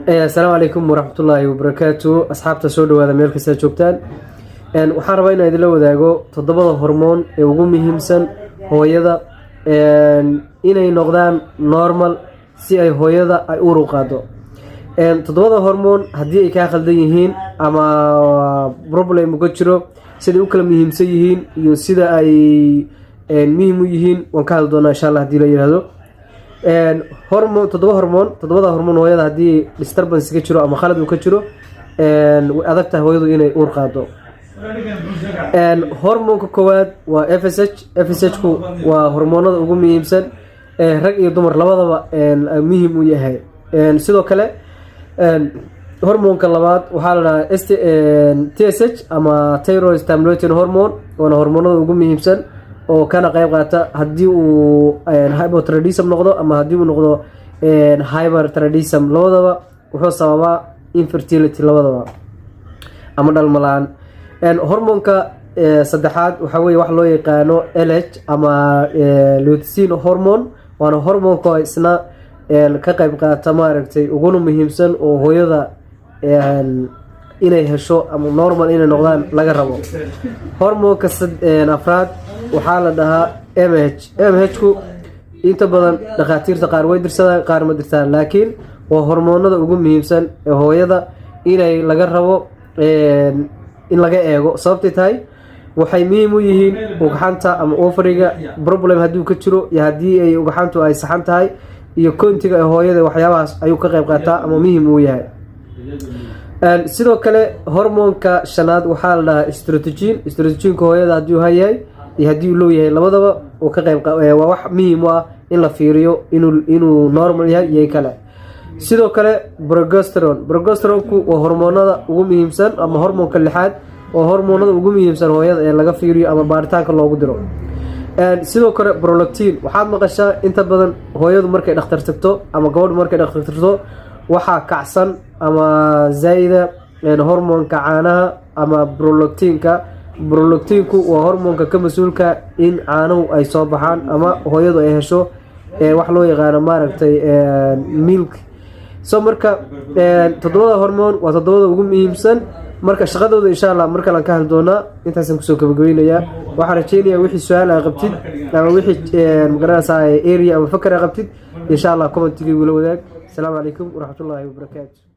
السلام عليكم ورحمة الله وبركاته. أصحاب تسودوا هذا ميل كسر شوكتان. waxaan rabaa inaan idin la wadaago toddobada hormoon ee ugu muhiimsan hooyada inay noqdaan normal si ay hooyada ay u ruqaado. toddobada hormoon haddii ay ka khaldan yihiin ama problem uga jiro sida u kala muhiimsan yihiin iyo sida ay muhiim u yihiin waan ka hadli doonaa insha Allah haddii la yiraahdo. toddobada hormoon hooyada haddii disturbance ka jiro ama khalad uu ka jiro way adag tahay hooyadu inay u ruqaado. hormoonka koowaad waa FSH-ku waa hormoonada ugu muhiimsan rag iyo dumar labadaba muhiim u yahay. sidoo kale hormoonka labaad waxaa la dhahaa TSH ama thyroid stimulating hormone waana hormoonada ugu muhiimsan oo kana qayb qaata haddii uu hypothyroidism noqdo ama haddii uu noqdo hyperthyroidism labadaba wuxuu sababaa infertility labadaba ama dhalmo la'aan. hormoonka saddexaad waxa weeye wax loo yaqaano LH ama luteinizing hormone waana hormoonka isna ka qayb qaata maaragtay uguna muhiimsan oo hooyada inay hesho ama normal inay noqdaan laga rabo. hormoonka afraad waxaa la dhahaa MH-ku inta badan dhakhaatiirta qaar way dirsadaan qaar ma dirtaan laakiin waa hormoonada ugu muhiimsan ee hooyada inay laga rabo in laga eego sababtay tahay waxay muhiim u yihiin ugxanta ama ovariga problem haddii ka jiro iyo haddii ay ugxantu ay saxan tahay iyo kontiga ee hooyada waxyaabahaas ayuu ka qayb qaataa ama muhiim u yahay. sidoo kale hormoonka shanaad waxaa la dhahaa estrogen hooyada haddii uu hayahay iyo haddii uu loo yahay labadaba uu ka qayb waa wax muhiim u ah in la fiiriyo inuu normal yahay iyo kale. sidoo kale progesterone-ku waa hormoonada ugu muhiimsan ama hormoonka lixaad oo hormoonada ugu muhiimsan hooyada ee laga fiiriyo ama baaritaanka loogu diro. sidoo kale prolactin waxaad maqashaa inta badan hooyadu markay dhakhtar tagto ama gabadhu markay dhakhtar tagto waxaa kacsan ama zaayida hormoonka caanaha ama prolactin-ku waa hormoonka ka mas-uulka in caanuhu ay soo baxaan ama hooyadu ay hesho wax loo yaqaano maaragtay milk. marka toddobada hormoon waa toddobada ugu muhiimsan marka shaqadooda insha Allah marka la ka hadli doonaa intaasan kusoo gabagabeynayaa. waxaan rajeynayaa wixii su'aal aad qabtid ama wixii magaranaysaa area ama fakar aad qabtid insha Allah comment-iga wala wadaag. Assalaamu calaykum waraxmatullaahi wabarakaatuh.